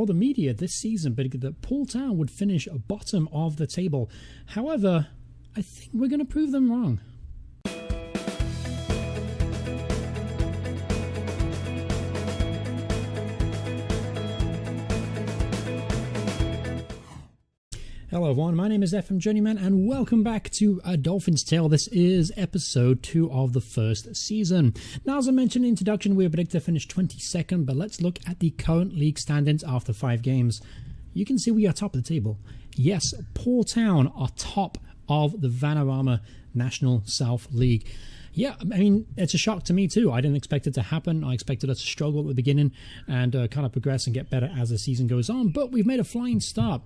the media this season predicted that Poole Town would finish bottom of the table. However, I think we're going to prove them wrong. Hello everyone, my name is FM Journeyman and welcome back to A Dolphin's Tale. This is episode 2 of the first season. Now, as I mentioned in the introduction, we are predicted to finish 22nd, but let's look at the current league standings after 5 games. You can see we are top of the table. Yes, Poole Town are top of the Vanarama National South League. Yeah, I mean, it's a shock to me too. I didn't expect it to happen. I expected us to struggle at the beginning and kind of progress and get better as the season goes on. But we've made a flying start.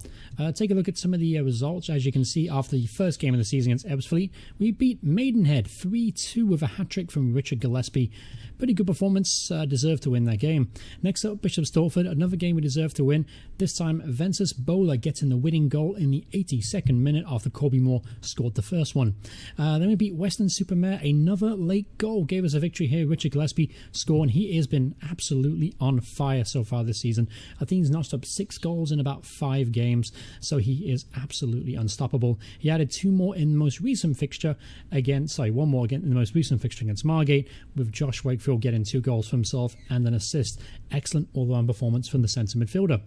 Take a look at some of the results. As you can see, after the first game of the season against Ebbsfleet, we beat Maidenhead 3-2 with a hat-trick from Richard Gillespie. Pretty good performance, deserved to win that game. Next up, Bishop Stortford, another game we deserved to win. This time, Ventus Bowler getting the winning goal in the 82nd minute after Corby Moore scored the first one. Then we beat Western Supermare, another late goal gave us a victory here. Richard Gillespie scored, and he has been absolutely on fire so far this season. I think he's notched up 6 goals in about 5 games, so he is absolutely unstoppable. He added 2 more in the most recent fixture one more again in the most recent fixture against Margate, with Josh Wakefield getting 2 goals for himself and an assist. Excellent all-round performance from the centre midfielder.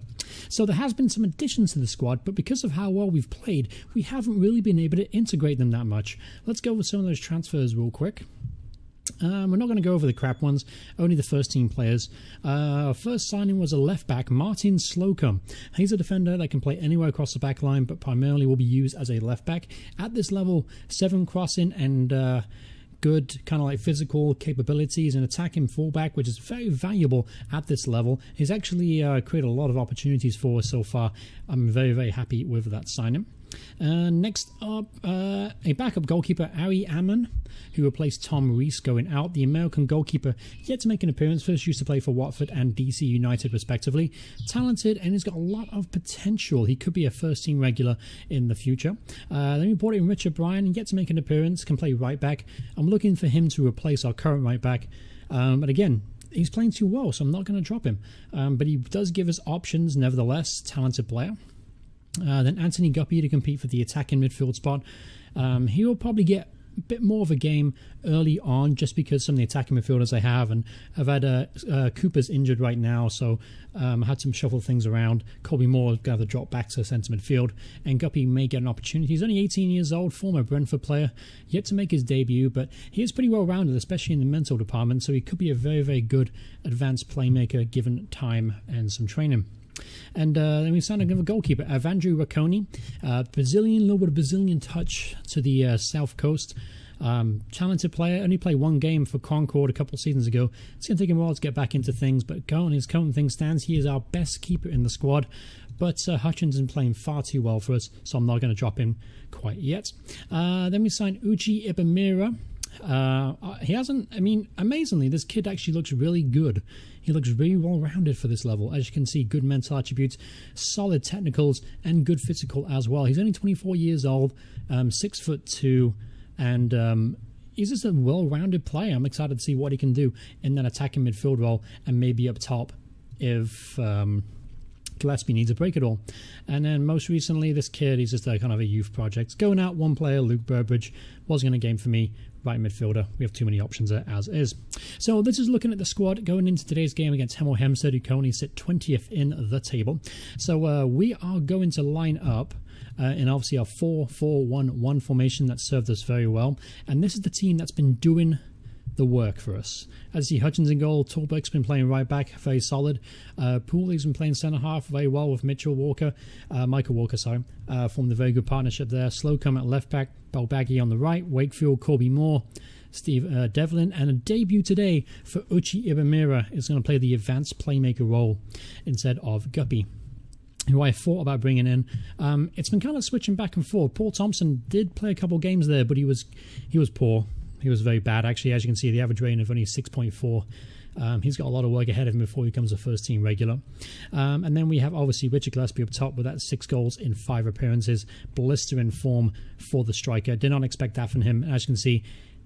So there has been some additions to the squad, but because of how well we've played, we haven't really been able to integrate them that much. Let's go over some of those transfers real quick. We're not going to go over the crap ones, only the first team players. Our first signing was a left back, Martin Slocum. He's a defender that can play anywhere across the back line, but primarily will be used as a left back. At this level, 7 crossing and good kind of like physical capabilities and attacking fullback, which is very valuable at this level. He's actually created a lot of opportunities for us so far. I'm very, very happy with that signing. Next up, a backup goalkeeper, Ari Ammon, who replaced Tom Rees going out. The American goalkeeper yet to make an appearance. First used to play for Watford and DC United respectively. Talented, and he's got a lot of potential. He could be a first team regular in the future. Then we brought in Richard Bryan, and yet to make an appearance, can play right back. I'm looking for him to replace our current right back. But again, he's playing too well, so I'm not going to drop him. But he does give us options nevertheless. Talented player. Then Anthony Guppy to compete for the attacking midfield spot. He will probably get a bit more of a game early on just because some of the attacking midfielders I have, and I've had Cooper's injured right now, so I had to shuffle things around. Colby Moore is going to have to drop back to centre midfield, and Guppy may get an opportunity. He's only 18 years old, former Brentford player, yet to make his debut, but he is pretty well rounded, especially in the mental department, so he could be a very, very good advanced playmaker given time and some training. And then we signed another goalkeeper, Avandro Racconi, Brazilian, a little bit of Brazilian touch to the South Coast. Talented player, only played 1 game for Concord a couple of seasons ago. It's going to take him a while to get back into things, but currently his current thing stands. He is our best keeper in the squad, but Hutchins is playing far too well for us, so I'm not going to drop him quite yet. Then we signed Uchi Ibamira. He hasn't, amazingly, this kid actually looks really good. He looks really well-rounded for this level. As you can see, good mental attributes, solid technicals, and good physical as well. He's only 24 years old, 6'2", and he's just a well-rounded player. I'm excited to see what he can do in that attacking midfield role and maybe up top if Gillespie needs a break at all. And then most recently, this kid, he's just a kind of a youth project. Going out, 1 player, Luke Burbridge, wasn't going to game for me. Right midfielder. We have too many options there as is. So this is looking at the squad going into today's game against Hemel Hempstead, who currently sit 20th in the table. So we are going to line up in obviously a 4-4-1-1 formation that served us very well. And this is the team that's been doing the work for us. As you see, Hutchins in goal, Torbeck's been playing right back, very solid. Pooley's been playing centre half very well with Michael Walker, formed a very good partnership there. Slocum at left back, Balbaghi on the right, Wakefield, Corby Moore, Steve Devlin, and a debut today for Uchi Ibamira is going to play the advanced playmaker role instead of Guppy, who I thought about bringing in. It's been kind of switching back and forth. Paul Thompson did play a couple games there, but he was poor. He was very bad, actually. As you can see, the average rating of only 6.4. He's got a lot of work ahead of him before he becomes a first-team regular. And then we have, obviously, Richard Gillespie up top with that 6 goals in 5 appearances. Blistering form for the striker. Did not expect that from him. As you can see,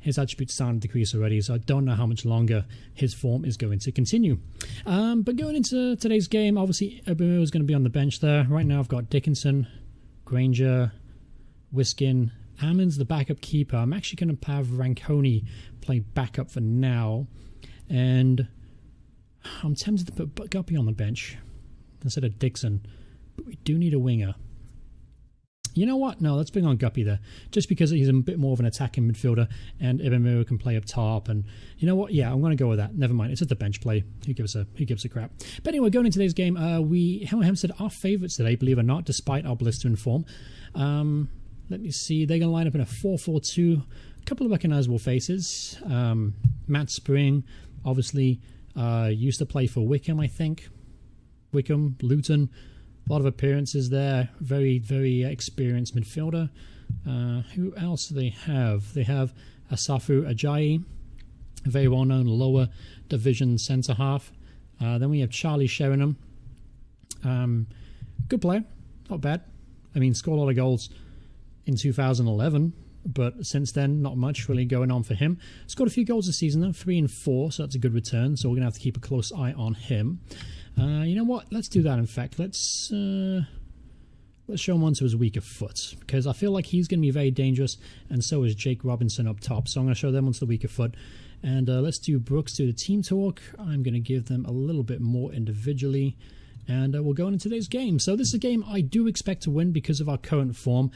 his attributes starting to decrease already, so I don't know how much longer his form is going to continue. But going into today's game, obviously Obermiller is going to be on the bench there. Right now I've got Dickinson, Granger, Wiskin, Ammons the backup keeper. I'm actually going to have Ranconi play backup for now, and I'm tempted to put Guppy on the bench instead of Dixon, but we do need a winger. You know what? No, let's bring on Guppy there, just because he's a bit more of an attacking midfielder, and Ibamiro can play up top. And you know what? Yeah, I'm going to go with that. Never mind. It's just a bench play. Who gives a crap? But anyway, going into today's game, Hempstead are favourites today, believe it or not, despite our blistering form. Let me see. They're going to line up in a 4-4-2. A couple of recognisable faces. Matt Spring, obviously, used to play for Wickham, I think. Wickham, Luton. A lot of appearances there. Very, very experienced midfielder. Who else do they have? They have Asafu Ajayi, a very well-known lower division centre-half. Then we have Charlie Sheringham. Good player. Not bad. I mean, scored a lot of goals in 2011, but since then, not much really going on for him. Scored a few goals this season, though, 3 and 4, so that's a good return, so we're going to have to keep a close eye on him. You know what? Let's do that, in fact. Let's show him onto his weaker foot, because I feel like he's going to be very dangerous, and so is Jake Robinson up top, so I'm going to show them onto the weaker foot. And let's do Brooks do the team talk. I'm going to give them a little bit more individually, and we'll go into today's game. So this is a game I do expect to win because of our current form.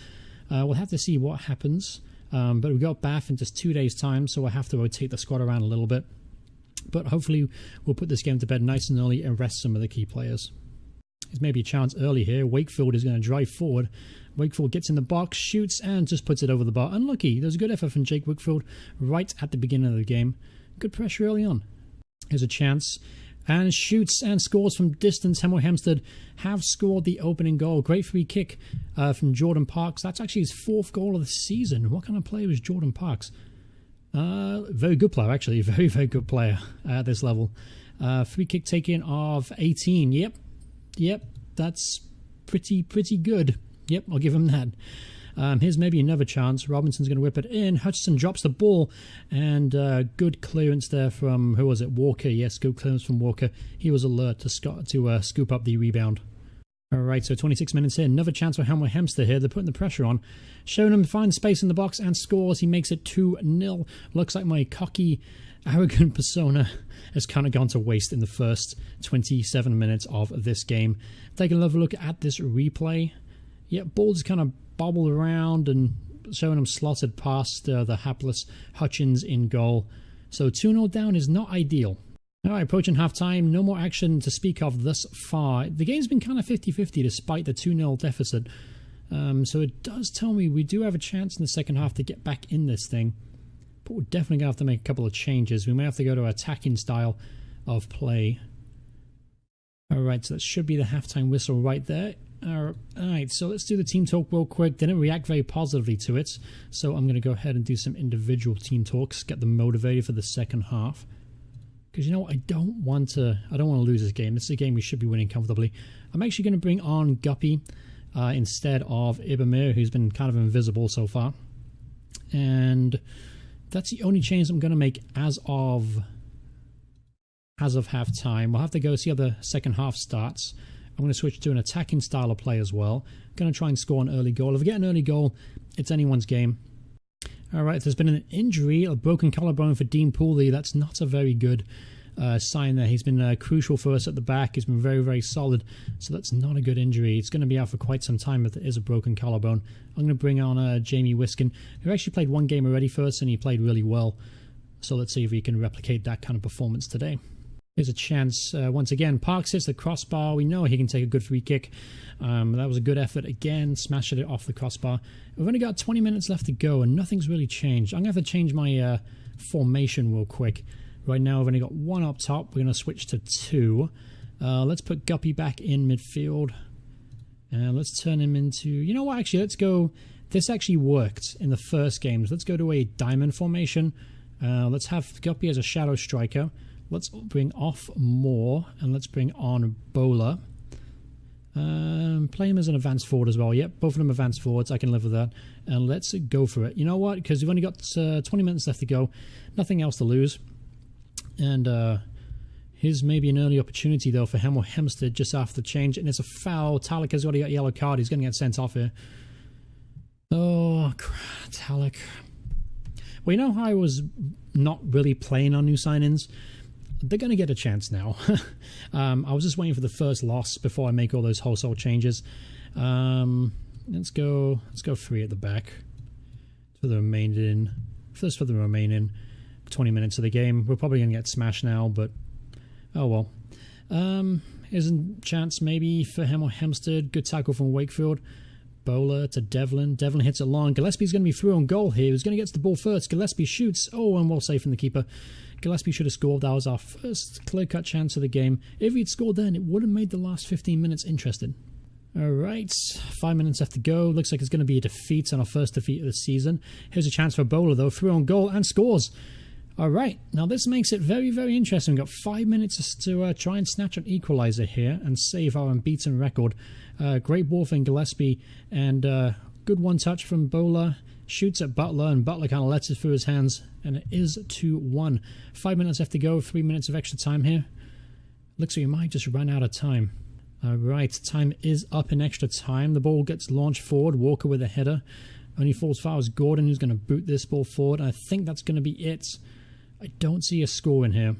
We'll have to see what happens, but we've got Bath in just 2 days' time, so we'll have to rotate the squad around a little bit. But hopefully we'll put this game to bed nice and early and rest some of the key players. There's maybe a chance early here. Wakefield is going to drive forward. Wakefield gets in the box, shoots, and just puts it over the bar. Unlucky. There's a good effort from Jake Wakefield right at the beginning of the game. Good pressure early on. Here's a chance. And shoots and scores from distance. Hemel Hempstead have scored the opening goal. Great free kick from Jordan Parks. That's actually his 4th goal of the season. What kind of player was Jordan Parks? Very good player, actually. Very, very good player at this level. Free kick taken of 18. Yep. That's pretty good. Yep, I'll give him that. Here's maybe another chance. Robinson's going to whip it in. Hutchinson drops the ball, and good clearance there from, who was it? Walker. Yes, good clearance from Walker. He was alert to scoop up the rebound. All right, so 26 minutes in. Another chance for Hemel Hempstead here. They're putting the pressure on. Sheringham finds space in the box and scores. He makes it 2-0. Looks like my cocky, arrogant persona has kind of gone to waste in the first 27 minutes of this game. Take another look at this replay. Yeah, ball just kind of bobbled around and Sheringham slotted past the hapless Hutchins in goal. So 2-0 down is not ideal. All right, approaching half-time. No more action to speak of thus far. The game's been kind of 50-50 despite the 2-0 deficit. So it does tell me we do have a chance in the second half to get back in this thing. But we're definitely going to have to make a couple of changes. We may have to go to an attacking style of play. All right, so that should be the half-time whistle right there. All right, so let's do the team talk real quick. Didn't react very positively to it. So I'm going to go ahead and do some individual team talks, get them motivated for the second half. Because, you know, I don't want to lose this game. This is a game we should be winning comfortably. I'm actually going to bring on Guppy instead of Ibamir, who's been kind of invisible so far. And that's the only change I'm going to make as of half-time. We'll have to go see how the second half starts. I'm going to switch to an attacking style of play as well. I'm going to try and score an early goal. If we get an early goal, it's anyone's game. All right, there's been an injury, a broken collarbone for Dean Poole. That's not a very good sign there. He's been crucial for us at the back. He's been very, very solid. So that's not a good injury. It's going to be out for quite some time if there is a broken collarbone. I'm going to bring on Jamie Wiskin, who actually played one game already for us, and he played really well. So let's see if he can replicate that kind of performance today. Here's a chance. Once again, Parks hits the crossbar. We know he can take a good free kick. That was a good effort again, smashing it off the crossbar. We've only got 20 minutes left to go, and nothing's really changed. I'm going to have to change my formation real quick. Right now, I've only got one up top. We're going to switch to 2. Let's put Guppy back in midfield. And let's turn him into... You know what, actually, let's go... This actually worked in the first games. Let's go to a diamond formation. Let's have Guppy as a shadow striker. Let's bring off Moore, and let's bring on Bowler. Play him as an advanced forward as well. Yep, both of them advanced forwards. I can live with that. And let's go for it. You know what? Because we've only got 20 minutes left to go. Nothing else to lose. And here's maybe an early opportunity, though, for Hemel Hempstead just after the change. And it's a foul. Talek has already got a yellow card. He's going to get sent off here. Oh, Talek. Well, you know how I was not really playing on new sign-ins? They're going to get a chance now. I was just waiting for the first loss before I make all those wholesale changes. Let's go 3 at the back for the remaining 20 minutes of the game. We're probably going to get smashed now, but oh well. Here's a chance maybe for Hemel Hempstead. Good tackle from Wakefield. Bowler to Devlin. Devlin hits it long. Gillespie's going to be through on goal here. He's going to get to the ball first. Gillespie shoots. Oh, and well saved from the keeper. Gillespie should have scored. That was our first clear-cut chance of the game. If he'd scored then, it would have made the last 15 minutes interesting. Alright, 5 minutes left to go. Looks like it's going to be a defeat, and our first defeat of the season. Here's a chance for Bowler, though. Through on goal and scores. Alright, now this makes it very, very interesting. We've got 5 minutes to try and snatch an equaliser here and save our unbeaten record. Great ball from Gillespie, and good one-touch from Bowler. Shoots at Butler, and Butler kind of lets it through his hands, and it is 2-1. 5 minutes left to go, 3 minutes of extra time here. Looks like we might just run out of time. Alright, time is up in extra time. The ball gets launched forward, Walker with a header. Only falls foul is Gordon, who's going to boot this ball forward, and I think that's going to be it. I don't see a score in here.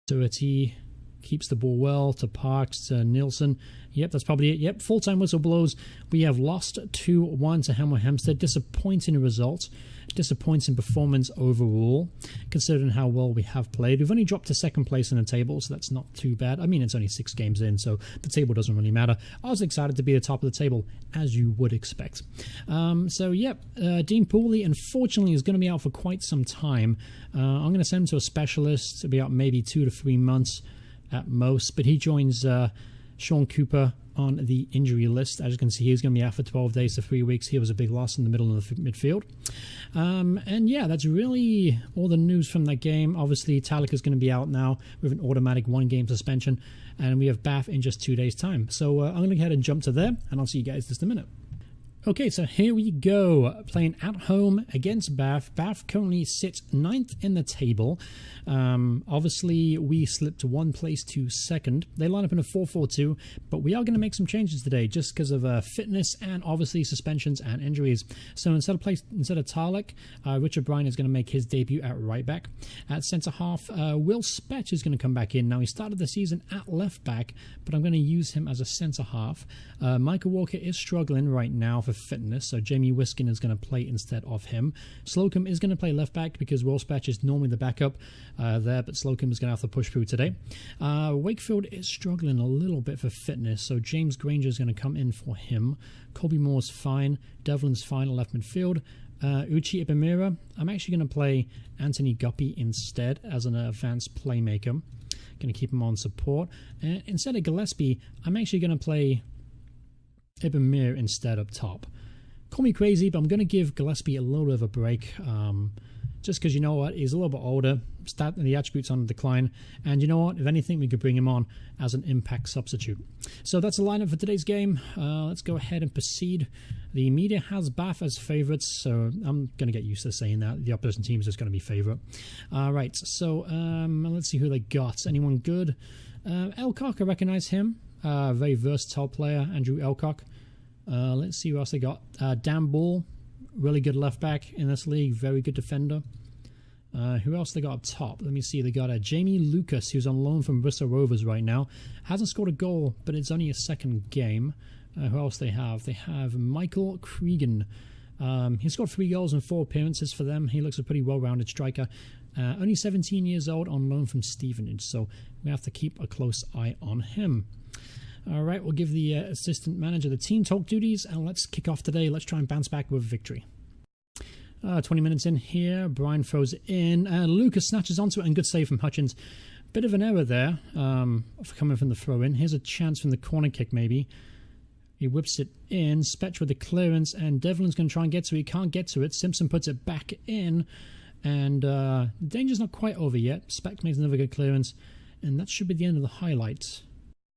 Doherty keeps the ball well to Parks, to Nielsen. Yep, that's probably it. Yep, full-time whistle blows. We have lost 2-1 to Hemel Hempstead. Disappointing result. Disappointing performance overall, considering how well we have played. We've only dropped to second place in the table, so that's not too bad. I mean, it's only 6 games in, so the table doesn't really matter. I was excited to be at the top of the table, as you would expect. Dean Poole, unfortunately, is going to be out for quite some time. I'm going to send him to a specialist to be out maybe 2 to 3 months at most, but he joins Sean Cooper on the injury list. As you can see, he's going to be out for 12 days to 3 weeks. He was a big loss in the middle of the midfield. And yeah, that's really all the news from that game. Obviously, Talek is going to be out now with an automatic 1-game suspension, and we have Bath in just 2 days' time. So I'm going to go ahead and jump to there, and I'll see you guys in just a minute. Okay, so here we go, playing at home against Bath. Bath currently sits 9th in the table. Obviously, we slipped 1 place to 2nd. They line up in a 4-4-2, but we are going to make some changes today just because of fitness and obviously suspensions and injuries. So instead of Talek, Richard Bryan is going to make his debut at right back. At centre half, Will Spetch is going to come back in. Now, he started the season at left back, but I'm going to use him as a centre half. Michael Walker is struggling right now for fitness, so Jamie Wiskin is going to play instead of him. Slocum is going to play left back because Will Spatch is normally the backup there, but Slocum is going to have to push through today. Wakefield is struggling a little bit for fitness, so James Granger is going to come in for him. Colby Moore's fine. Devlin's fine at left midfield. Uchi Ibamira, I'm actually going to play Anthony Guppy instead as an advanced playmaker. Going to keep him on support. And instead of Gillespie, I'm actually going to play Ibamir instead up top. Call me crazy, but I'm going to give Gillespie a little bit of a break. Just because, you know what, he's a little bit older, the attributes on the decline, and you know what, if anything, we could bring him on as an impact substitute. So that's the lineup for today's game. Let's go ahead and proceed. The media has Bath as favourites, so I'm going to get used to saying that. The opposition team is just going to be favourite. Alright, so let's see who they got. Anyone good? Elcock, I recognise him. Very versatile player, Andrew Elcock. Let's see who else they got. Dan Ball, really good left back in this league, very good defender. Who else they got up top? Let me see. They got Jamie Lucas, who's on loan from Bristol Rovers right now. Hasn't scored a goal, but it's only a second game. Who else they have? They have Michael Cregan. He scored 3 goals and 4 appearances for them. He looks a pretty well-rounded striker. Only 17 years old, on loan from Stevenage, so we have to keep a close eye on him. Alright, we'll give the assistant manager the team talk duties, and let's kick off today. Let's try and bounce back with a victory. 20 minutes in here, Brian throws it in, Lucas snatches onto it, and good save from Hutchins. Bit of an error there for coming from the throw-in. Here's a chance from the corner kick, maybe. He whips it in, Spetch with the clearance, and Devlin's going to try and get to it. He can't get to it. Simpson puts it back in, and the danger's not quite over yet. Spetch makes another good clearance, and that should be the end of the highlights.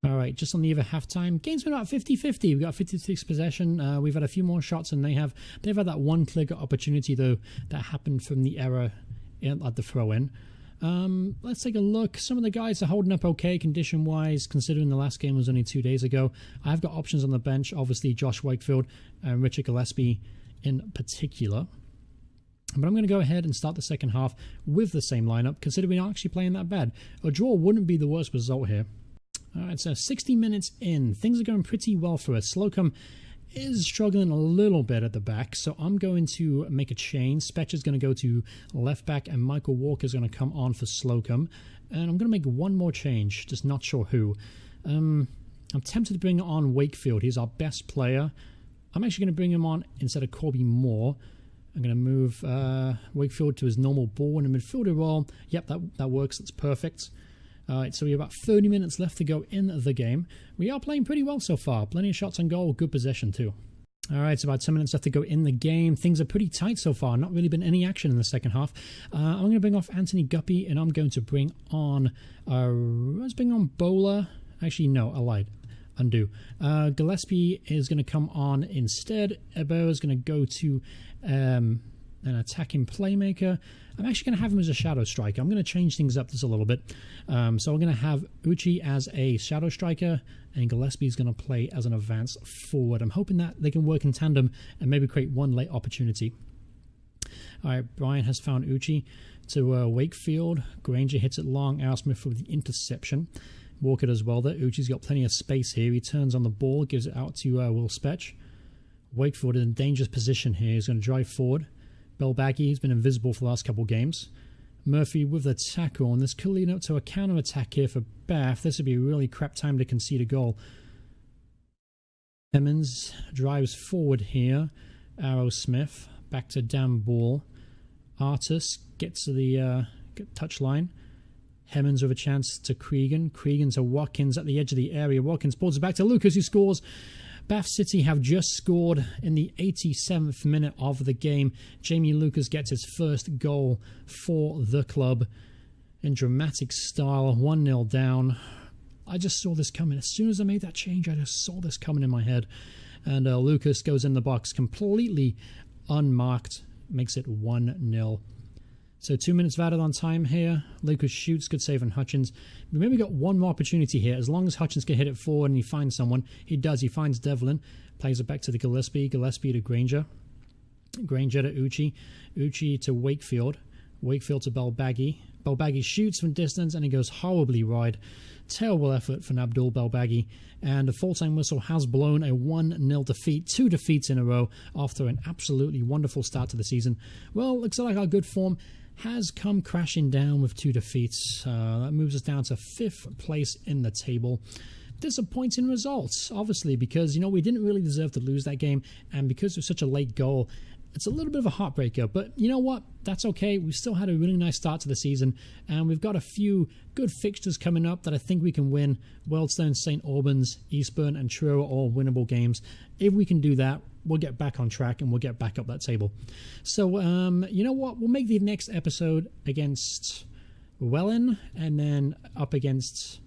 All right, just on the eve of halftime, game's been about 50-50. We've got 56 possession. We've had a few more shots than they have. They've had that one clear opportunity, though, that happened from the error at the throw-in. Let's take a look. Some of the guys are holding up okay condition-wise, considering the last game was only 2 days ago. I've got options on the bench, obviously Josh Wakefield and Richard Gillespie in particular. But I'm going to go ahead and start the second half with the same lineup, considering we're not actually playing that bad. A draw wouldn't be the worst result here. Alright, so 60 minutes in. Things are going pretty well for us. Slocum is struggling a little bit at the back, so I'm going to make a change. Spetcher's going to go to left back, and Michael Walker's going to come on for Slocum. And I'm going to make one more change, just not sure who. I'm tempted to bring on Wakefield. He's our best player. I'm actually going to bring him on instead of Corby Moore. I'm going to move Wakefield to his normal ball in the midfielder role. Yep, that works. That's perfect. Alright, so we have about 30 minutes left to go in the game. We are playing pretty well so far. Plenty of shots on goal, good possession too. Alright, so about 10 minutes left to go in the game. Things are pretty tight so far. Not really been any action in the second half. I'm going to bring off Anthony Guppy, and I'm going to bring on... let's bring on Bowler. Actually, no, I lied. Undo. Gillespie is going to come on instead. Ebo is going to go to an attacking playmaker. I'm actually going to have him as a shadow striker. I'm going to change things up just a little bit. So I'm going to have Uchi as a shadow striker, and Gillespie is going to play as an advance forward. I'm hoping that they can work in tandem and maybe create one late opportunity. All right, Brian has found Uchi to Wakefield. Granger hits it long. Arrowsmith with the interception. Walker as well there. Uchi's got plenty of space here. He turns on the ball, gives it out to Will Spetch. Wakefield in a dangerous position here. He's going to drive forward. Belbaghi has been invisible for the last couple of games. Murphy with the tackle, and this could lead up to a counter-attack here for Bath. This would be a really crap time to concede a goal. Emmons drives forward here. Arrowsmith back to Dan Ball. Artis gets to the touchline. Hemmons with a chance to Cregan. Cregan to Watkins at the edge of the area. Watkins pulls it back to Lucas, who scores. Bath City have just scored in the 87th minute of the game. Jamie Lucas gets his first goal for the club in dramatic style, 1-0 down. I just saw this coming. As soon as I made that change, I just saw this coming in my head. And Lucas goes in the box completely unmarked, makes it 1-0. So 2 minutes added on time here. Lucas shoots, good save on Hutchins. We maybe got one more opportunity here. As long as Hutchins can hit it forward and he finds someone, he does. He finds Devlin, plays it back to the Gillespie. Gillespie to Granger. Granger to Uchi. Uchi to Wakefield. Wakefield to Belbaghi. Belbaghi shoots from distance and he goes horribly wide. Terrible effort from Abdul Belbaghi. And the full-time whistle has blown a 1-0 defeat. 2 defeats in a row after an absolutely wonderful start to the season. Well, looks like our good form has come crashing down with 2 defeats. That moves us down to 5th place in the table. Disappointing results, obviously, because, we didn't really deserve to lose that game, and because it was such a late goal, it's a little bit of a heartbreaker, but you know what? That's okay. We've still had a really nice start to the season, and we've got a few good fixtures coming up that I think we can win. Wealdstone, St. Albans, Eastbourne, and Truro are all winnable games. If we can do that, we'll get back on track and we'll get back up that table. So, you know what? We'll make the next episode against Welland and then up against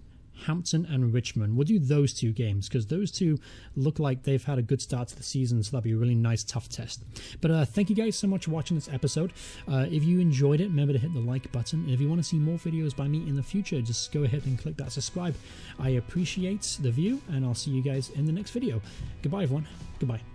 Hampton and Richmond. We'll do those 2 games because those 2 look like they've had a good start to the season, so that'll be a really nice, tough test. But thank you guys so much for watching this episode. If you enjoyed it, remember to hit the like button. And if you want to see more videos by me in the future, just go ahead and click that subscribe. I appreciate the view, and I'll see you guys in the next video. Goodbye, everyone. Goodbye.